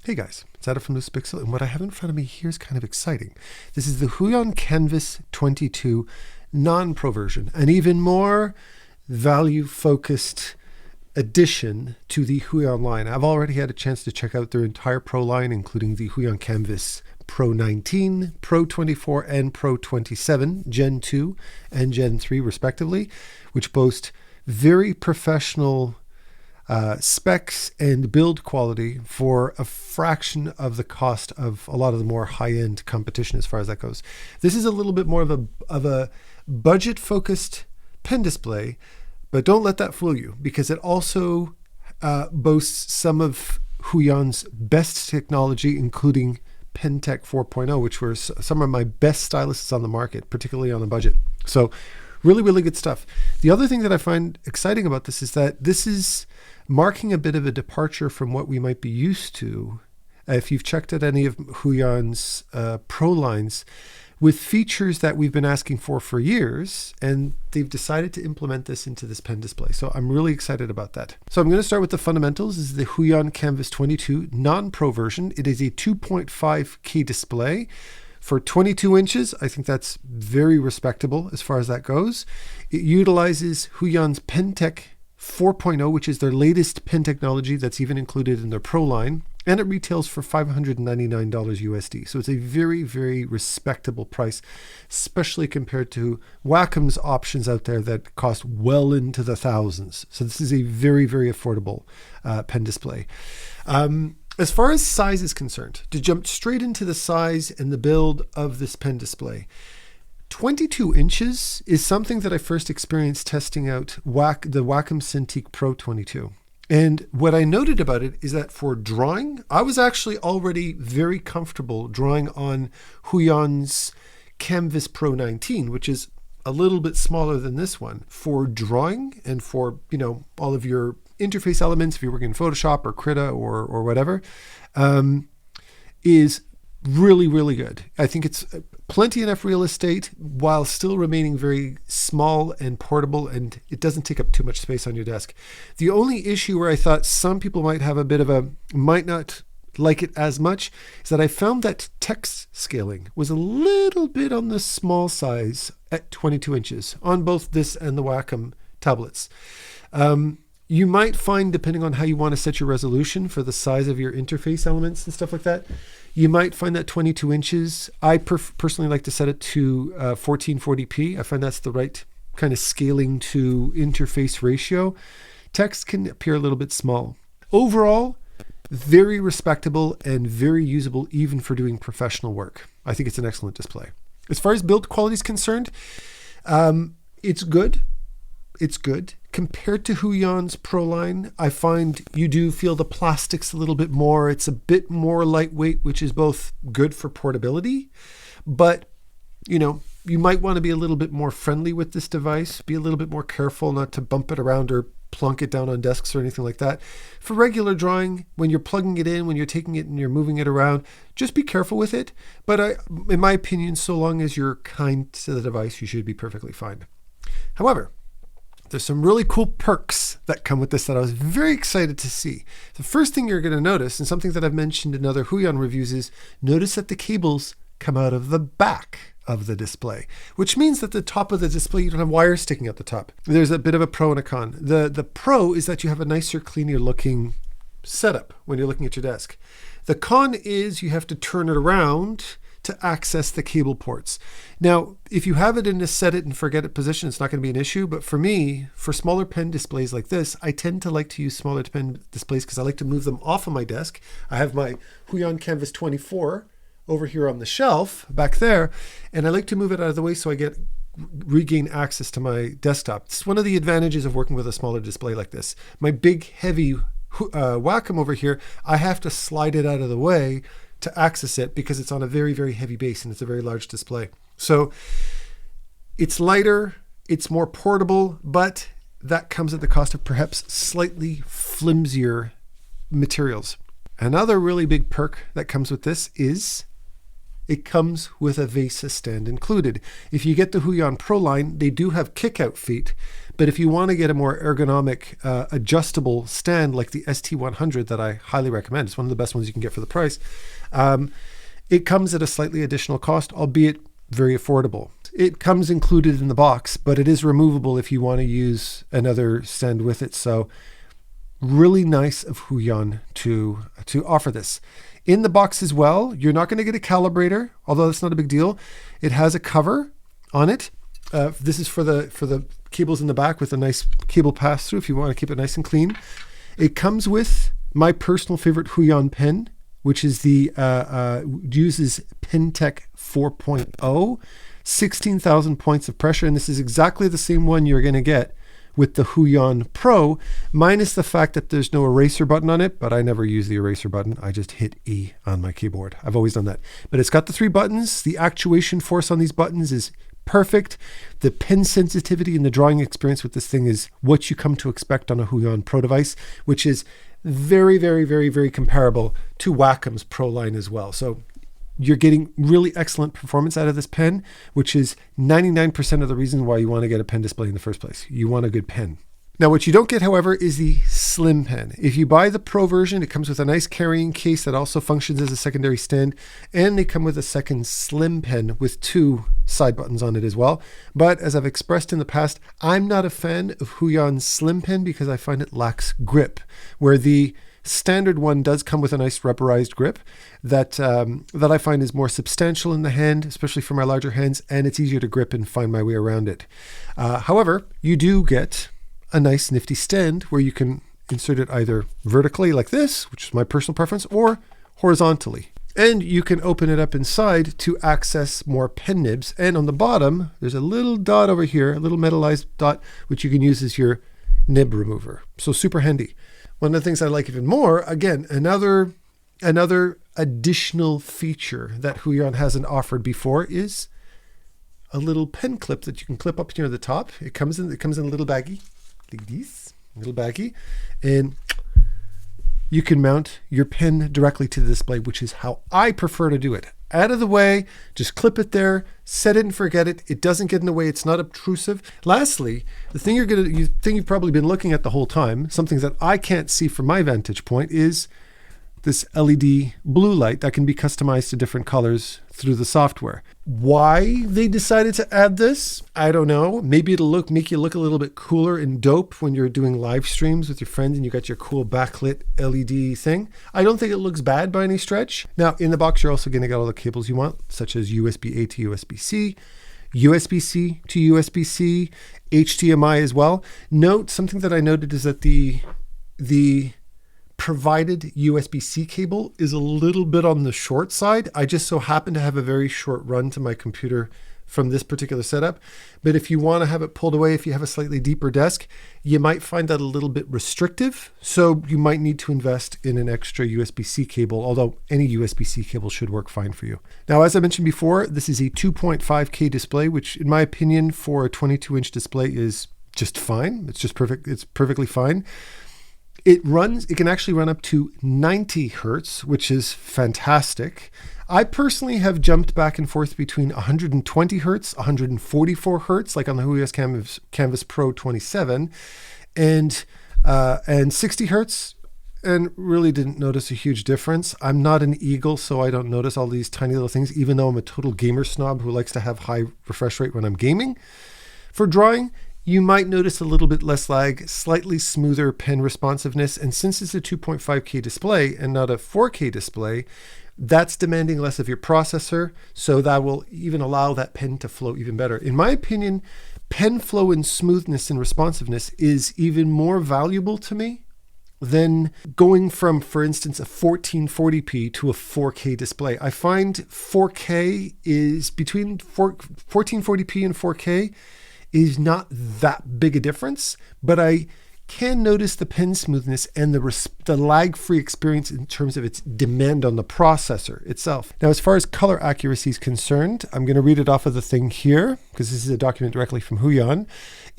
Hey guys, it's Adam from Loose Pixel, and what I have in front of me here is kind of exciting. This is the HUION Kamvas 22 non-pro version, an even more value-focused addition to the HUION line. I've already had a chance to check out their entire pro line, including the HUION Kamvas Pro 19, Pro 24, and Pro 27, Gen 2 and Gen 3 respectively, which boast very professional specs and build quality for a fraction of the cost of a lot of the more high-end competition as far as that goes. This is a little bit more of a budget-focused pen display, but don't let that fool you, because it also boasts some of HUION's best technology, including PenTech 4.0, which were some of my best styluses on the market, particularly on a budget. So really, really good stuff. The other thing that I find exciting about this is that this is marking a bit of a departure from what we might be used to. If you've checked out any of HUION's pro lines, with features that we've been asking for years, and they've decided to implement this into this pen display. So I'm really excited about that. So I'm going to start with the fundamentals. This is the HUION Kamvas 22 non-pro version. It is a 2.5K display for 22 inches. I think that's very respectable as far as that goes. It utilizes HUION's PenTech 4.0, which is their latest pen technology that's even included in their pro line, and it retails for $599 USD. So it's a very, very respectable price, especially compared to Wacom's options out there that cost well into the thousands. So this is a very, very affordable pen display. As far as size is concerned, to jump straight into the size and the build of this pen display, 22 inches is something that I first experienced testing out the Wacom Cintiq Pro 22. And what I noted about it is that for drawing, I was actually already very comfortable drawing on HUION's Kamvas Pro 19, which is a little bit smaller than this one. For drawing and for, all of your interface elements, if you're working in Photoshop or Krita or whatever, is really, really good. I think it's plenty enough real estate while still remaining very small and portable, and it doesn't take up too much space on your desk. The only issue where I thought some people might not like it as much is that I found that text scaling was a little bit on the small size at 22 inches on both this and the Wacom tablets. You might find, depending on how you want to set your resolution for the size of your interface elements and stuff like that, you might find that 22 inches. I personally like to set it to 1440p. I find that's the right kind of scaling to interface ratio. Text can appear a little bit small. Overall, very respectable and very usable even for doing professional work. I think it's an excellent display. As far as build quality is concerned, it's good. It's good. Compared to HUION's Pro line, I find you do feel the plastics a little bit more. It's a bit more lightweight, which is both good for portability, but you might want to be a little bit more friendly with this device, be a little bit more careful not to bump it around or plunk it down on desks or anything like that. For regular drawing, when you're plugging it in, when you're taking it and you're moving it around, just be careful with it. But in my opinion, so long as you're kind to the device, you should be perfectly fine. However, there's some really cool perks that come with this that I was very excited to see. The first thing you're going to notice, and something that I've mentioned in other HUION reviews, is notice that the cables come out of the back of the display, which means that the top of the display, you don't have wires sticking out the top. There's a bit of a pro and a con. The pro is that you have a nicer, cleaner looking setup when you're looking at your desk. The con is you have to turn it around to access the cable ports. Now, if you have it in a set it and forget it position, it's not going to be an issue. But for me, for smaller pen displays like this, I tend to like to use smaller pen displays because I like to move them off of my desk. I have my HUION Kamvas 24 over here on the shelf back there, and I like to move it out of the way so I regain access to my desktop. It's one of the advantages of working with a smaller display like this. My big, heavy Wacom over here, I have to slide it out of the way to access it because it's on a very, very heavy base and it's a very large display. So it's lighter, it's more portable, but that comes at the cost of perhaps slightly flimsier materials. Another really big perk that comes with this is it comes with a VESA stand included. If you get the HUION Pro line, they do have kick-out feet, But if you want to get a more ergonomic, adjustable stand like the ST100 that I highly recommend, it's one of the best ones you can get for the price, it comes at a slightly additional cost, albeit very affordable. It comes included in the box, but it is removable if you want to use another stand with it. So really nice of HUION to offer this. In the box as well, you're not going to get a calibrator, although that's not a big deal. It has a cover on it. This is for the cables in the back with a nice cable pass through if you want to keep it nice and clean. It comes with my personal favorite HUION pen, which is the uses PenTech 4.0, 16,000 points of pressure, and this is exactly the same one you're going to get with the HUION Pro, minus the fact that there's no eraser button on it, but I never use the eraser button. I just hit E on my keyboard. I've always done that. But it's got the 3 buttons. The actuation force on these buttons is perfect. The pen sensitivity and the drawing experience with this thing is what you come to expect on a HUION Pro device, which is very, very, very, very comparable to Wacom's Pro line as well. So you're getting really excellent performance out of this pen, which is 99% of the reason why you want to get a pen display in the first place. You want a good pen. Now, what you don't get, however, is the slim pen. If you buy the Pro version, it comes with a nice carrying case that also functions as a secondary stand, and they come with a second slim pen with 2 side buttons on it as well. But as I've expressed in the past, I'm not a fan of HUION's slim pen because I find it lacks grip, where the standard one does come with a nice rubberized grip that I find is more substantial in the hand, especially for my larger hands, and it's easier to grip and find my way around it. However, you do get a nice nifty stand where you can insert it either vertically like this, which is my personal preference, or horizontally. And you can open it up inside to access more pen nibs. And on the bottom, there's a little dot over here, a little metallized dot, which you can use as your nib remover. So super handy. One of the things I like even more, again, another additional feature that HUION hasn't offered before is a little pen clip that you can clip up near the top. It comes in a little baggie, like this, little baggie, and you can mount your pen directly to the display, which is how I prefer to do it. Out of the way, just clip it there, set it and forget it. It doesn't get in the way. It's not obtrusive. Lastly, the thing you've probably been looking at the whole time, something that I can't see from my vantage point, is this LED blue light that can be customized to different colors through the software. Why they decided to add this, I don't know. Maybe it'll make you look a little bit cooler and dope when you're doing live streams with your friends and you got your cool backlit LED thing. I don't think it looks bad by any stretch. Now, in the box, you're also going to get all the cables you want, such as USB-A to USB-C, USB-C to USB-C, HDMI as well. Note, something that I noted is that the provided USB-C cable is a little bit on the short side. I just so happen to have a very short run to my computer from this particular setup. But if you want to have it pulled away, if you have a slightly deeper desk, you might find that a little bit restrictive. So you might need to invest in an extra USB-C cable, although any USB-C cable should work fine for you. Now, as I mentioned before, this is a 2.5K display, which in my opinion for a 22-inch display is just fine. It's just perfect. It's perfectly fine. It can actually run up to 90 hertz, which is fantastic. I personally have jumped back and forth between 120 hertz, 144 hertz, like on the HUION Kamvas Pro 27, and 60 hertz, and really didn't notice a huge difference. I'm not an eagle, so I don't notice all these tiny little things, even though I'm a total gamer snob who likes to have high refresh rate when I'm gaming. For drawing, you might notice a little bit less lag, slightly smoother pen responsiveness, and since it's a 2.5K display and not a 4K display, that's demanding less of your processor, so that will even allow that pen to flow even better. In my opinion, pen flow and smoothness and responsiveness is even more valuable to me than going from, for instance, a 1440p to a 4K display. I find 4K is between 1440p and 4K is not that big a difference, but I can notice the pen smoothness and the lag-free experience in terms of its demand on the processor itself. Now, as far as color accuracy is concerned, I'm going to read it off of the thing here because this is a document directly from HUION.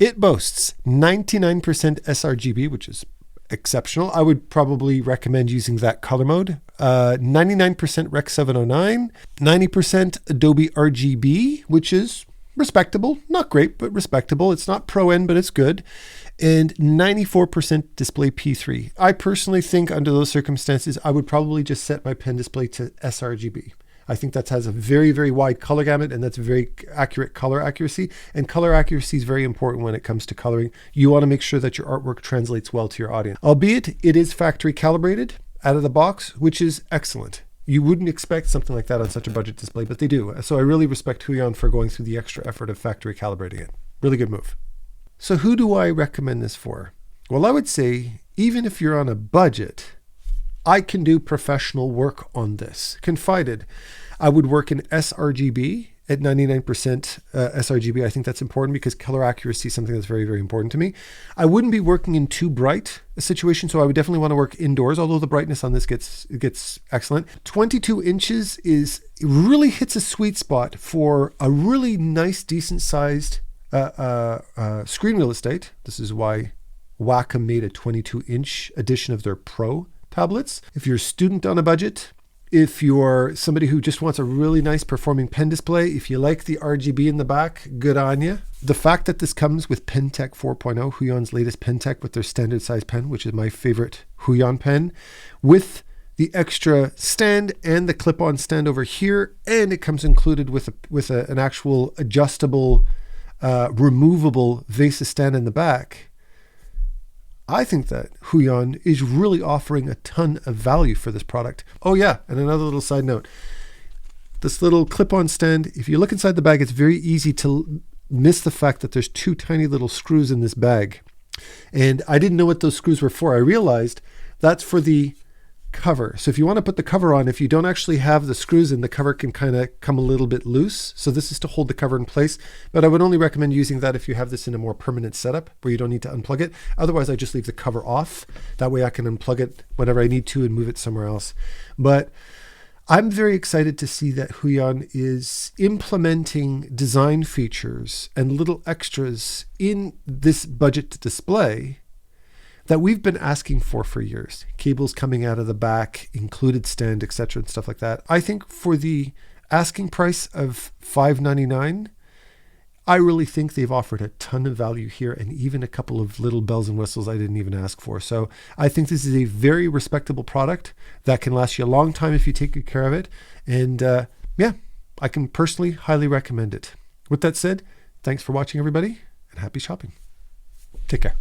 It boasts 99% sRGB, which is exceptional. I would probably recommend using that color mode. 99% Rec 709, 90% Adobe RGB, which is respectable, not great, but respectable. It's not pro end, but it's good. And 94% display P3. I personally think under those circumstances, I would probably just set my pen display to sRGB. I think that has a very, very wide color gamut, and that's very accurate color accuracy. And color accuracy is very important when it comes to coloring. You want to make sure that your artwork translates well to your audience. Albeit it is factory calibrated out of the box, which is excellent. You wouldn't expect something like that on such a budget display, but they do. So I really respect HUION for going through the extra effort of factory calibrating it. Really good move. So who do I recommend this for? Well, I would say even if you're on a budget, I can do professional work on this. Confided, I would work in sRGB at 99% sRGB. I think that's important because color accuracy is something that's very, very important to me. I wouldn't be working in too bright a situation, so I would definitely want to work indoors, although the brightness on this gets excellent. 22 inches really hits a sweet spot for a really nice, decent sized screen real estate. This is why Wacom made a 22-inch edition of their Pro tablets. If you're a student on a budget, if you're somebody who just wants a really nice performing pen display, if you like the RGB in the back, good on you. The fact that this comes with PenTech 4.0, HUION's latest PenTech with their standard size pen, which is my favorite HUION pen, with the extra stand and the clip-on stand over here, and it comes included with an actual adjustable, removable VESA stand in the back. I think that HUION is really offering a ton of value for this product. Oh yeah, and another little side note. This little clip-on stand, if you look inside the bag, it's very easy to miss the fact that there's two tiny little screws in this bag. And I didn't know what those screws were for. I realized that's for the cover. So if you want to put the cover on, if you don't actually have the screws in, the cover can kind of come a little bit loose. So this is to hold the cover in place, but I would only recommend using that if you have this in a more permanent setup where you don't need to unplug it. Otherwise, I just leave the cover off. That way I can unplug it whenever I need to and move it somewhere else. But I'm very excited to see that HUION is implementing design features and little extras in this budget display that we've been asking for years. Cables coming out of the back, included stand, etc., and stuff like that. I think for the asking price of $599, I really think they've offered a ton of value here and even a couple of little bells and whistles I didn't even ask for. So I think this is a very respectable product that can last you a long time if you take good care of it. And yeah, I can personally highly recommend it. With that said, thanks for watching, everybody, and happy shopping. Take care.